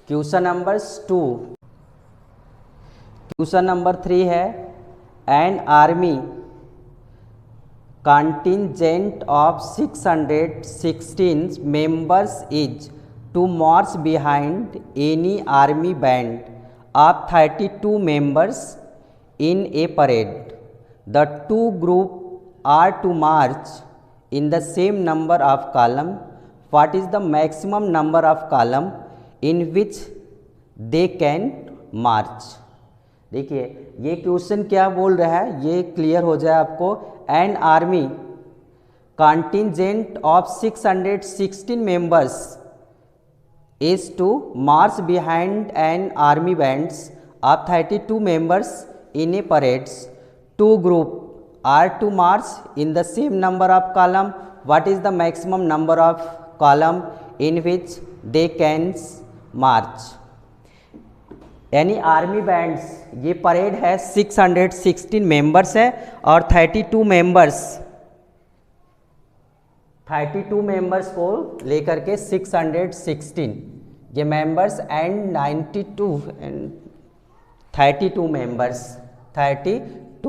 Question number 2। Question number 3 है an army contingent of 616 members is to march behind any army band of 32 members in a parade. The two groups are to march in the same number of column. What is the maximum number of column in which they can march? देखिए ये question क्या बोल रहा है, ये clear हो जाए आपको। An army contingent of 616 members is to march behind an army bands of 32 members in a parades. Two group are to march in the same number of column. What is the maximum number of column in which they can march. यानी army bands, ये parade है 616 members है और 32 members को लेकर के 616 ये members and 92 and 32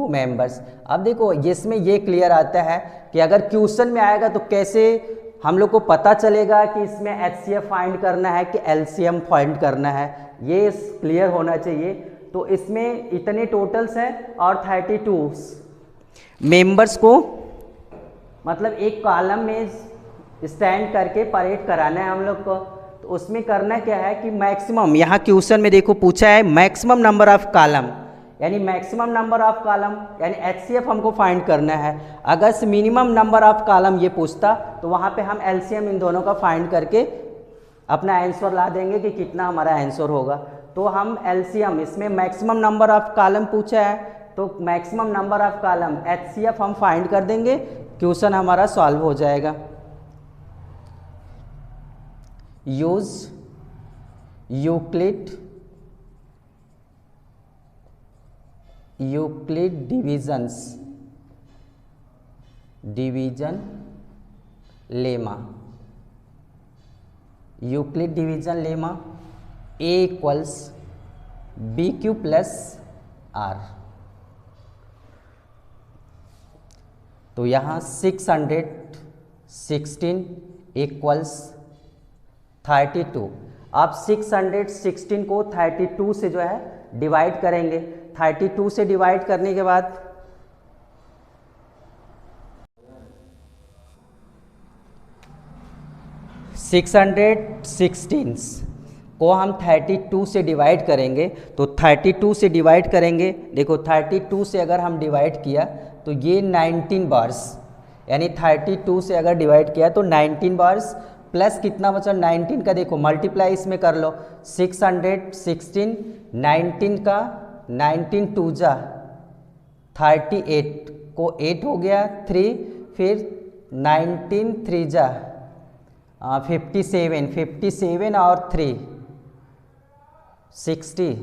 members. अब देखो इसमें ये क्लियर आता है कि अगर क्वेश्चन में आएगा तो कैसे हम लोग को पता चलेगा कि इसमें HCF फाइंड करना है कि LCM फाइंड करना है, ये क्लियर होना चाहिए। तो इसमें इतने टोटल्स हैं और 32 मेंबर्स को मतलब एक कॉलम में स्टैंड करके परेड कराना है हम लोग को। तो उसमें करना क्या है कि मैक्सिमम, यहाँ क्वेश्चन में देखो पूछा है मैक्सिमम नंबर ऑफ कॉलम, यानी मैक्सिमम नंबर ऑफ कॉलम यानी HCF हमको फाइंड करना है। अगर मिनिमम नंबर ऑफ कॉलम ये पूछता तो वहाँ पे हम LCM इन दोनों का फाइंड करके अपना आंसर ला देंगे कि कितना हमारा आंसर होगा। तो हम LCM, इसमें मैक्सिमम नंबर ऑफ कॉलम पूछा है तो maximum number of column HCF हम फाइंड कर देंगे, क्वेश्चन हमारा सॉल्व हो जाएगा। Use Euclid division lemma. Euclid division lemma A equals BQ plus R। तो यहाँ 616 इक्वल्स 32। आप 616 को 32 से जो है डिवाइड करेंगे। 32 से डिवाइड करने के बाद 616 को हम 32 से डिवाइड करेंगे। तो 32 से डिवाइड करेंगे, देखो 32 से अगर हम डिवाइड किया तो ये 19 बार्स, यानी 32 से अगर डिवाइड किया तो 19 बार्स प्लस कितना बचा 19 का, देखो मल्टीप्लाई इसमें कर लो। 616 19 का 19 टू जा 38 को 8 हो गया 3, फिर 19 3 जा 57 और 3 60,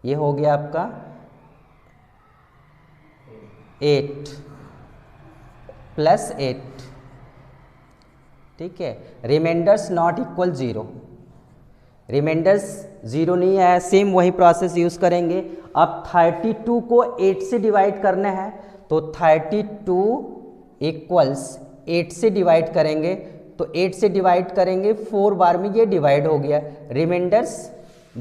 ये हो गया आपका 8 प्लस 8, ठीक है। रिमाइंडर्स नॉट इक्वल 0, रिमाइंडर्स 0 नहीं है, सेम वही प्रोसेस यूज करेंगे। अब 32 को 8 से डिवाइड करना है तो 32 इक्वल्स 8 से डिवाइड करेंगे, तो 8 से डिवाइड करेंगे 4 बार में ये डिवाइड हो गया, रिमाइंडर्स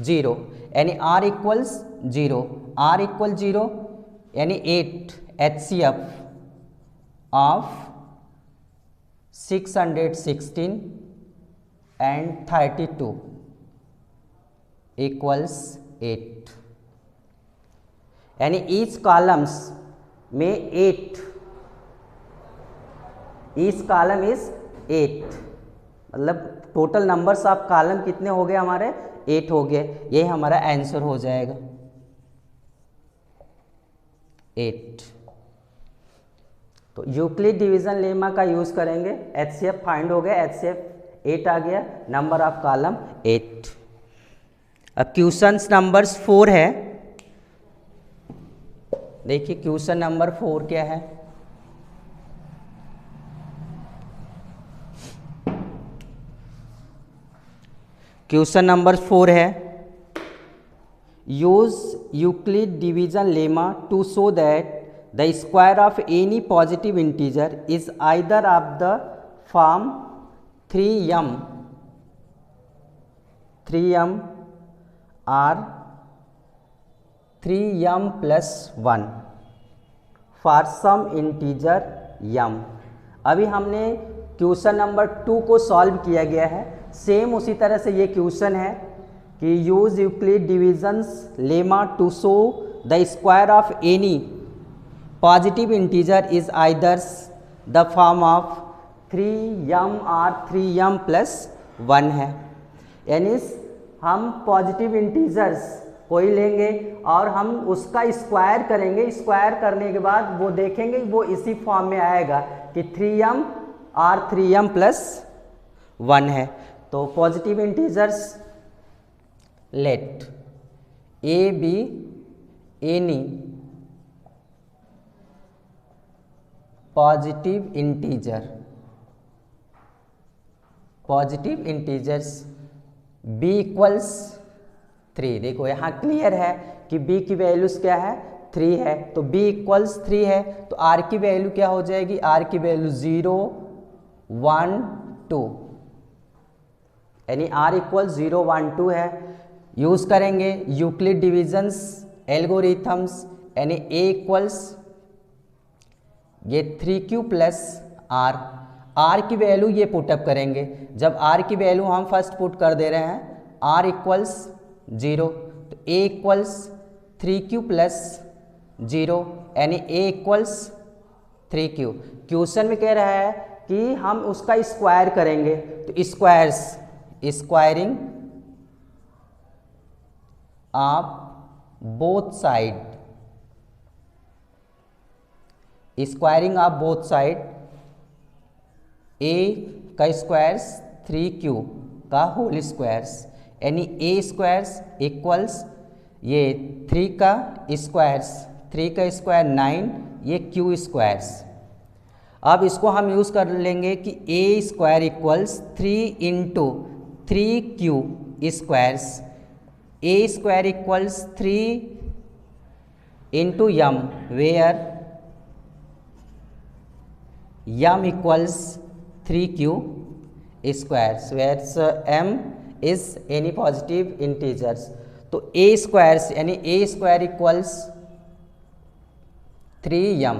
0, यानी R इक्वल्स 0, R इक्वल 0 यानी 8 HCF ऑफ 616 एंड 32 इक्वल्स 8, यानी ईच कॉलम्स में 8, ईच कॉलम इज 8, मतलब टोटल नंबर्स ऑफ कॉलम कितने हो गए हमारे 8 हो गए, ये हमारा आंसर हो जाएगा 8। तो यूक्लिड डिवीजन लेमा का यूज करेंगे, HCF फाइंड हो गया, HCF 8 आ गया, नंबर ऑफ कॉलम 8। अब क्वेश्चन नंबर 4 है, देखिए क्वेश्चन नंबर 4 क्या है। क्वेश्चन नंबर 4 है, use Euclid division lemma to show that the square of any positive integer is either of the form 3m or 3m plus 1 for some integer m। अभी हमने question number 2 को solve किया गया है। Same उसी तरह से ये क्वेश्चन है कि use Euclid divisions lemma to show the square of any positive integer is either the form of 3m और 3m plus 1 है। यानी हम पॉजिटिव इंटीजर्स कोई लेंगे और हम उसका स्क्वायर करेंगे, स्क्वायर करने के बाद वो देखेंगे वो इसी फॉर्म में आएगा कि 3m और 3m plus 1 है। तो positive integers let a be any positive integers b equals 3। देखो यहाँ क्लियर है कि b की वैल्यूज क्या है, 3 है, तो b इक्वल्स 3 है, तो r की वैल्यू क्या हो जाएगी, r की वैल्यू 0 1 2, यानी r इक्वल 0 1 2 है। यूज करेंगे यूक्लिड डिविजन्स एल्गोरिथम्स, यानी a इक्वल्स ये 3q प्लस r की वैल्यू ये पुटअप करेंगे। जब r की वैल्यू हम फर्स्ट पुट कर दे रहे हैं r इक्वल्स 0, तो a इक्वल्स 3q प्लस 0, यानी a इक्वल्स 3q। क्वेश्चन में कह रहा है कि हम उसका स्क्वायर करेंगे, तो squaring of both side a का स्क्वायर्स 3q का होल स्क्वायर्स, यानी a स्क्वायर्स इक्वल्स ये 3 का स्क्वायर्स 9, ये q स्क्वायर्स। अब इसको हम यूज़ कर लेंगे कि a square equals 3 into 3q squares, a square equals 3 into m, where m equals 3q squares, where's m is any positive integers. तो a स्क्वायर्स यानी a square equals 3m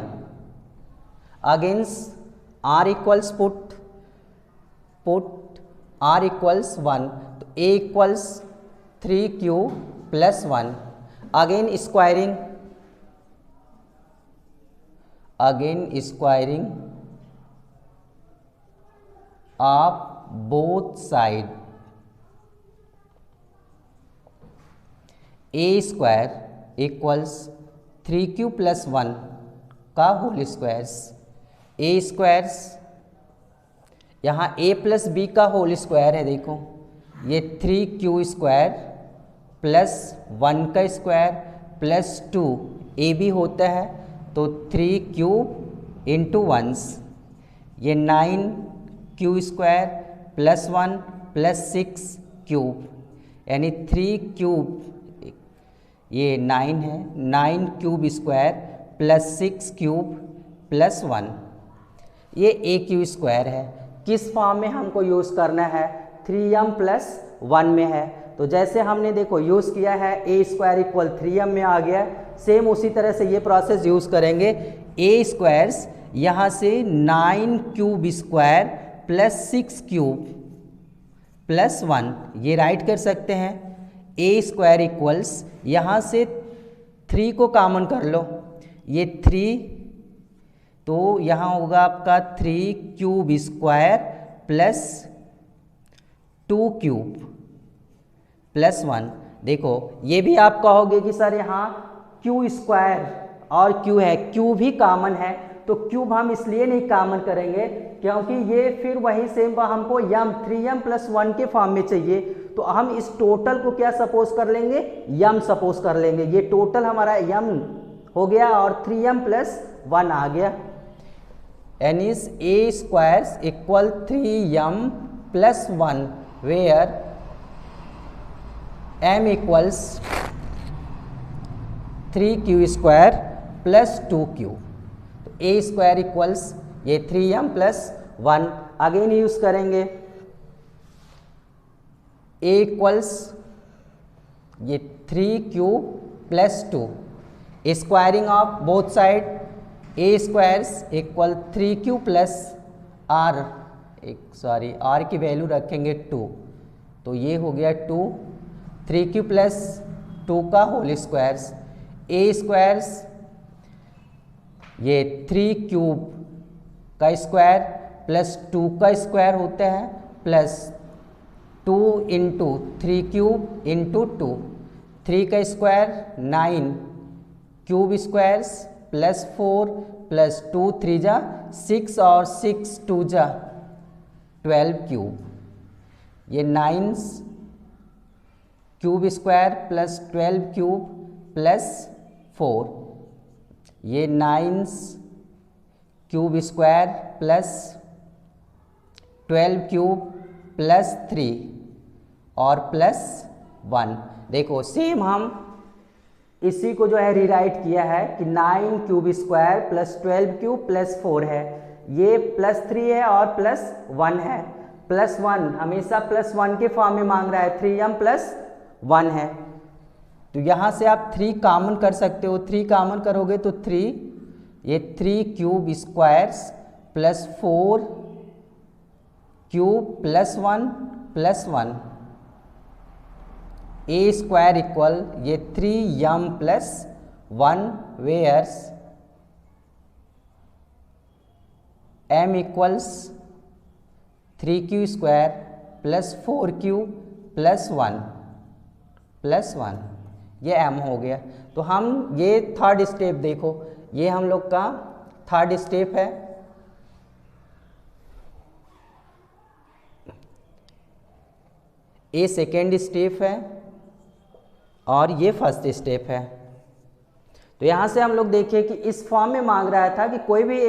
against r equals put r equals 1, तो a equals 3q plus 1, again squaring of both side, a square equals 3q plus 1 का whole squares, a squares यहाँ a plus b का whole square है। देखो ये 3q square plus 1 का square plus 2 ab होता है, तो 3q इंटू 1, ये 9q square plus 1 plus 6 cube, यानी 3 क्यूब, ये 9 है, 9 cube square plus 6 cube plus 1, ये a क्यू स्क्वायर है। किस फॉर्म में हमको यूज़ करना है, 3m प्लस 1 में है। तो जैसे हमने देखो यूज़ किया है a स्क्वायर इक्वल 3m में आ गया, सेम उसी तरह से ये प्रोसेस यूज़ करेंगे। a स्क्वायर्स यहाँ से 9 cube square plus 6 cube plus 1, ये राइट कर सकते हैं। a स्क्वायर इक्वल्स यहाँ से 3 को कॉमन कर लो, ये 3, तो यहाँ होगा आपका 3 cube square plus 2 cube plus 1। देखो ये भी आप कहोगे कि सर यहाँ क्यू स्क्वायर और क्यू है, क्यू भी कॉमन है, तो क्यूब हम इसलिए नहीं कॉमन करेंगे क्योंकि ये फिर वही सेम हमको m 3m प्लस 1 के फॉर्म में चाहिए, तो हम इस टोटल को क्या सपोज कर लेंगे, m सपोज कर लेंगे। ये टोटल हमारा m हो गया और 3m प्लस 1 आ गया, यानी a squares equal 3m plus 1 where m equals 3q square plus 2q, तो a स्क्वायर इक्वल्स ये 3m प्लस 1 अगेन यूज करेंगे, a इक्वल्स ये 3q plus 2, squaring of both side, a squares equal 3q plus r, r की value रखेंगे 2, तो ये हो गया 2, 3q प्लस 2 का होल स्क्वायर्स, a स्क्वायर्स ये 3 क्यूब का स्क्वायर प्लस 2 का स्क्वायर होता है प्लस 2 इंटू 3 क्यूब इंटू 2, 3 का square 9 cube squares plus 4 plus 2 3 जा 6 और 6 2 जा 12 क्यूब, ये 9 cube square plus 12 cube plus 4, ये 9 cube square plus 12 cube plus 3 और प्लस 1। देखो सेम हम इसी को जो है रीराइट किया है कि 9 cube square plus 12 cube plus 4 है, ये प्लस 3 है और प्लस 1 है, प्लस 1 हमेशा प्लस 1 के फॉर्म में मांग रहा है, 3m प्लस 1 है, तो यहाँ से आप 3 कॉमन कर सकते हो, 3 कॉमन करोगे तो 3, ये 3 cube squares plus 4 cube plus 1 plus 1, a square equal ये 3m plus 1 where's m equals 3q square plus 4q plus 1 plus 1, ये m हो गया। तो हम ये थर्ड स्टेप देखो, ये हम लोग का थर्ड स्टेप है, ये सेकेंड स्टेप है और ये फर्स्ट स्टेप है। तो यहाँ से हम लोग देखिए कि इस फॉर्म में मांग रहा था कि कोई भी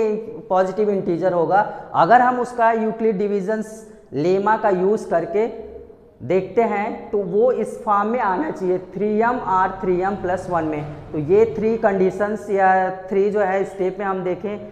पॉजिटिव इंटीजर होगा, अगर हम उसका यूक्लिड डिवीजन्स लेमा का यूज़ करके देखते हैं तो वो इस फॉर्म में आना चाहिए 3m और 3m प्लस 1 में। तो ये 3 कंडीशंस या 3 जो है स्टेप में हम देखें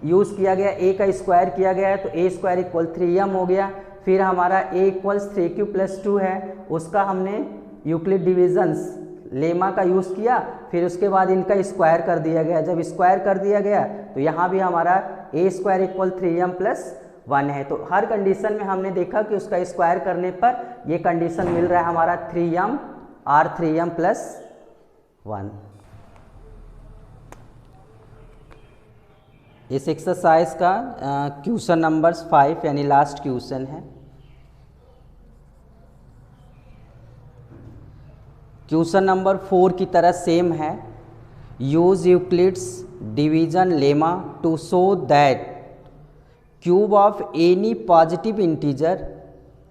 यूज़ किया गया, a का स्क्वायर किया गया है तो a स्क्वायर इक्वल 3m हो गया, फिर हमारा a इक्वल्स 3q प्लस 2 है, उसका हमने यूक्लिड डिविजन्स लेमा का यूज़ किया, फिर उसके बाद इनका स्क्वायर कर दिया गया, जब स्क्वायर कर दिया गया तो यहाँ भी हमारा a square equal 3m plus 1 है। तो हर कंडीशन में हमने देखा कि उसका स्क्वायर करने पर ये कंडीशन मिल रहा है हमारा 3m और 3m प्लस 1। इस एक्सरसाइज का क्वेश्चन नंबर 5 यानी लास्ट क्वेश्चन है। क्वेश्चन नंबर 4 की तरह सेम है, use Euclid's division lemma to show that cube of any positive integer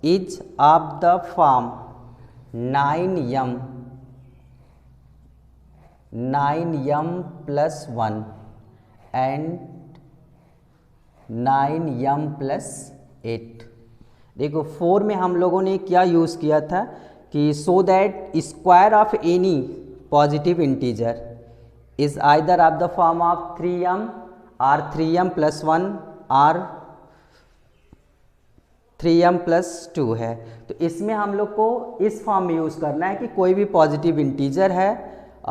is of the form 9m plus 1 and 9m plus 8। देखो 4 में हम लोगों ने क्या यूज़ किया था कि so that square of any positive integer is either of the form of 3m और 3m प्लस 1 और 3m प्लस 2 है। तो इसमें हम लोग को इस फॉर्म में यूज़ करना है कि कोई भी पॉजिटिव इंटीजर है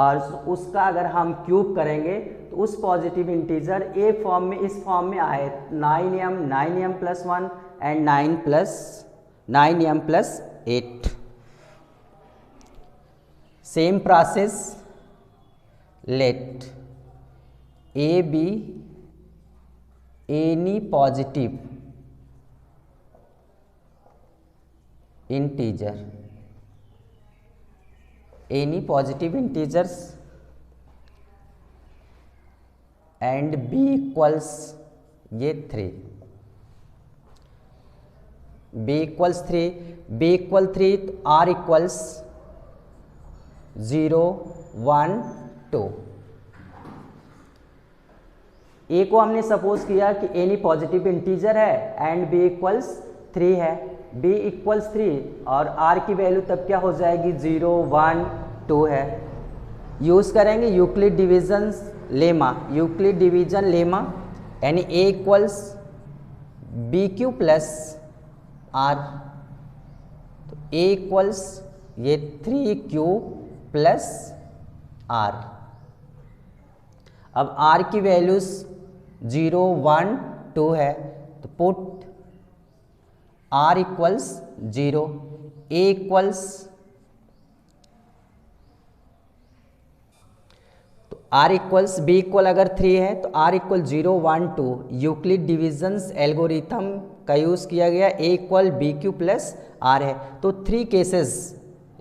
और उसका अगर हम क्यूब करेंगे तो उस पॉजिटिव इंटीजर ए फॉर्म में इस फॉर्म में आए 9m plus 1 and 9m plus 8। Same process, let a be any positive integer, any positive integers and b equals ये 3, b equals 3 r equals 0 1 2। a को हमने सपोज किया कि एनी पॉजिटिव इंटीजर है एंड b इक्वल्स 3 है, b equals 3 और r की value तब क्या हो जाएगी 0 1 2 है। यूज़ करेंगे यूक्लिड डिवीजन लेमा यानी a equals b q plus r, तो a इक्वल्स ये 3q प्लस आर। अब r की वैल्यूज 0 1 2 है, तो put r equals 0, a equals, तो r इक्वल्स b इक्वल अगर 3 है तो r equal 0 1 2 Euclid divisions algorithm का यूज़ किया गया, a equal b q plus r है। तो 3 केसेस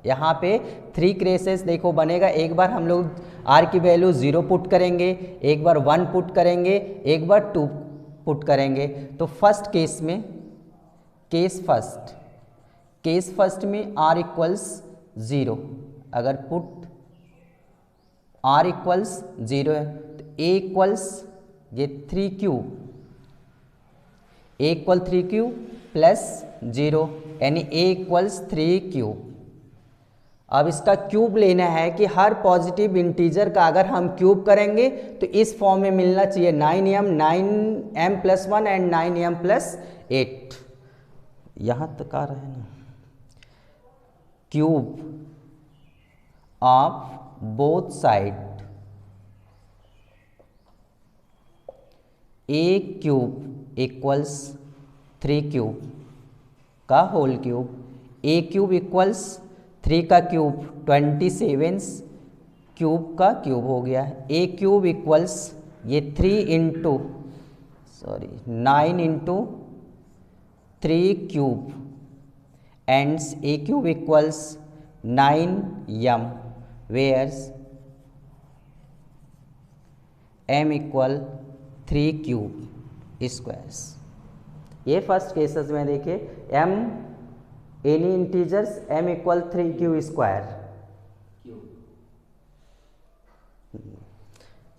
यहाँ पे 3 केसेस देखो बनेगा। एक बार हम लोग r की वैल्यू 0 पुट करेंगे, एक बार 1 पुट करेंगे, एक बार 2 पुट करेंगे। तो फर्स्ट केस में केस फर्स्ट में r इक्वल्स 0, अगर पुट r इक्वल्स 0 है तो a इक्वल्स ये 3q, a equal 3q plus 0 यानी a इक्वल्स 3q। अब इसका क्यूब लेना है कि हर पॉजिटिव इंटीजर का अगर हम क्यूब करेंगे तो इस फॉर्म में मिलना चाहिए 9m plus 1 and 9m plus 8। यहाँ तक आ रहा है ना, cube of both side a cube equals 3 cube का whole cube, a cube equals 3 का क्यूब 27 क्यूब का क्यूब हो गया। a क्यूब इक्वल्स ये 9 into 3 cube and a cube equals 9m where's m equal 3 cube squares. ये first cases में देखिए m any integers m equal 3 q square,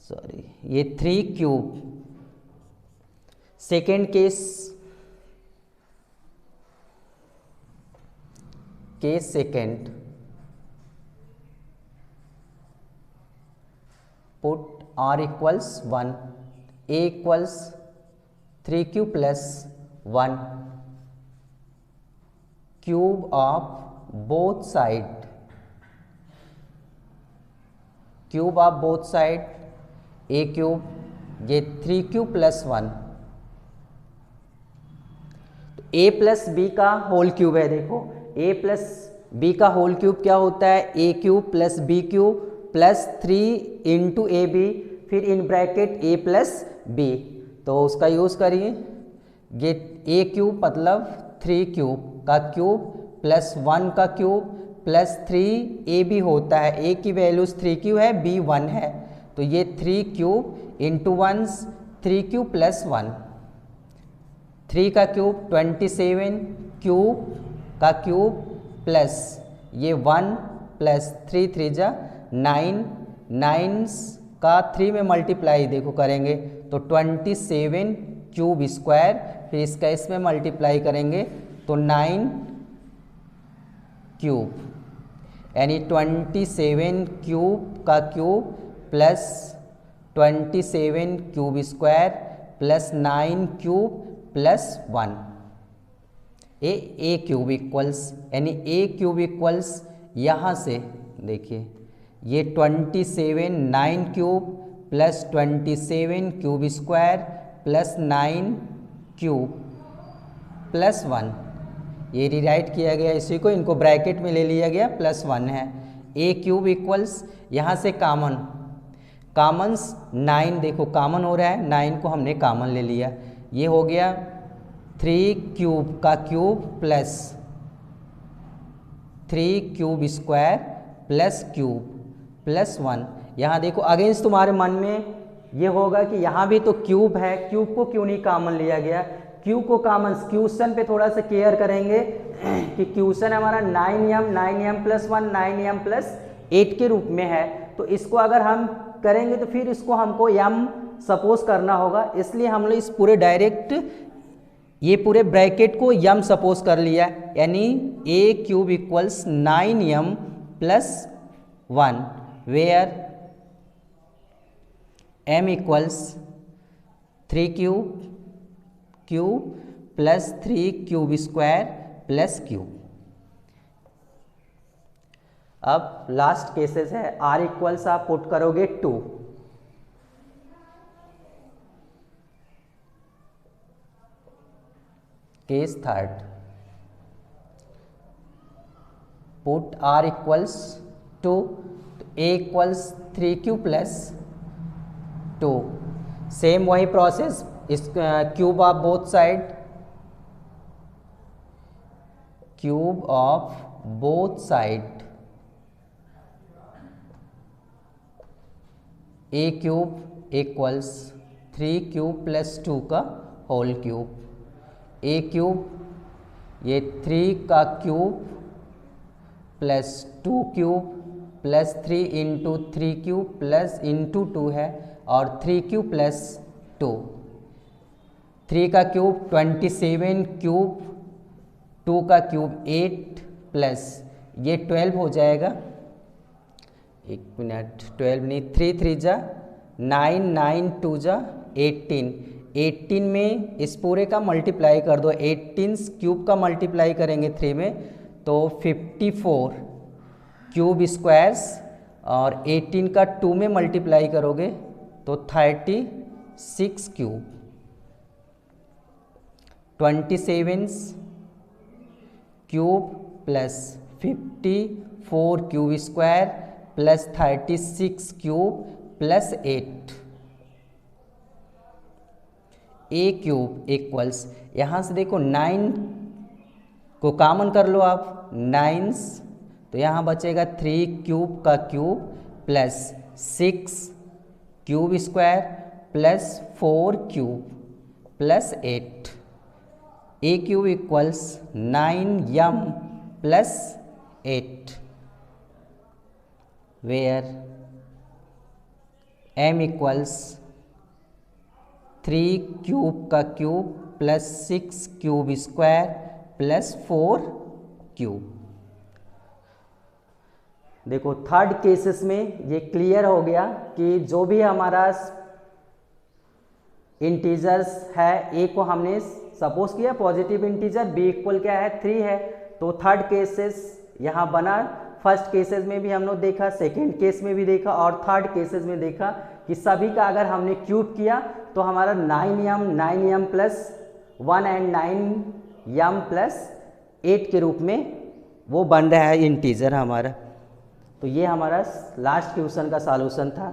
sorry ये 3 cube. Second case second put r equals 1, a equals 3q plus 1 cube of both side, cube of both side a cube ये 3q plus 1, तो a plus b का whole cube है। देखो a plus b का whole cube क्या होता है, a cube plus b cube plus 3 into A B, फिर इन ब्रैकेट a प्लस b, तो उसका यूज़ करिए। ये a क्यूब मतलब 3 क्यूब का क्यूब प्लस 1 का क्यूब प्लस 3 ए बी होता है, a की वैल्यूज 3q है, b 1 है, तो ये 3 क्यूब इंटू 1 3 क्यूब प्लस 1, 3 का क्यूब 27 क्यूब का क्यूब प्लस ये 1 प्लस 3 3 जा 9, 9 का 3 में मल्टीप्लाई देखो करेंगे तो 27 क्यूब स्क्वायर, फिर इसका इसमें मल्टीप्लाई करेंगे तो 9 क्यूब यानी 27 क्यूब का cube plus 27 cube square plus 9 cube plus 1, ए क्यूब इक्वल्स यानी a क्यूब इक्वल्स यहाँ से देखिए ये 27 9 cube plus 27 cube square plus 9 cube plus 1, ये रिराइट किया गया इसी को, इनको ब्रैकेट में ले लिया गया प्लस 1 है। a क्यूब इक्वल्स यहाँ से कॉमन्स 9 देखो कॉमन हो रहा है, 9 को हमने कॉमन ले लिया, ये हो गया 3 क्यूब का cube plus 3 cube square plus cube plus 1। यहाँ देखो अगेंस्ट तुम्हारे मन में ये होगा कि यहाँ भी तो क्यूब है, क्यूब को क्यों नहीं कॉमन लिया गया, क्यूब को कॉमन क्वेश्चन पे थोड़ा सा केयर करेंगे कि क्वेश्चन हमारा 9m प्लस 1 9m प्लस 8 के रूप में है, तो इसको अगर हम करेंगे तो फिर इसको हमको m सपोज करना होगा, इसलिए हम लोग इस पूरे डायरेक्ट ये पूरे ब्रैकेट को यम सपोज कर लिया, यानी A cube equals 9m plus 1, where m equals 3 cube plus 3 cube square plus cube. अब लास्ट केसेस है, r इक्वल्स आप पुट करोगे 2, case third, put r equals 2, a equals 3q plus 2, same वही process, इस cube of both side, cube of both side, a cube equals 3 cube plus 2 का whole cube, a cube ये 3 का cube plus 2 cube plus 3 into 3 cube plus into 2 है, और 3 cube plus 2, 3 का cube 27 cube, 2 का cube 8 plus ये 12 हो जाएगा, 1 मिनट 12 नहीं, 3 3 जा 9, 9 2 जा 18, 18 में इस पूरे का मल्टीप्लाई कर दो, 18 क्यूब का मल्टीप्लाई करेंगे 3 में तो 54 क्यूब स्क्वायर्स, और 18 का 2 में मल्टीप्लाई करोगे तो 36 cube, 27 cube plus 54 cube square plus 36 cube plus 8, a cube equals, यहाँ से देखो 9 को कॉमन कर लो आप, 9, तो यहाँ बचेगा 3 क्यूब का cube plus 6 cube square plus 4 cube plus 8, a cube equals 9m plus 8, where m equals 3 cube का cube plus 6 cube square plus 4 cube. देखो थर्ड केसेस में ये क्लियर हो गया कि जो भी हमारा इंटीजर्स है, a को हमने सपोज किया पॉजिटिव इंटीजर, b इक्वल क्या है 3 है, तो थर्ड केसेस यहाँ बना। फर्स्ट केसेस में भी हम लोग देखा, सेकेंड केस में भी देखा, और थर्ड केसेस में देखा कि सभी का अगर हमने क्यूब किया तो हमारा 9m plus 1 and 9m plus 8 के रूप में वो बन रहा है इंटीजर हमारा। तो ये हमारा लास्ट क्वेश्चन का सॉल्यूशन था।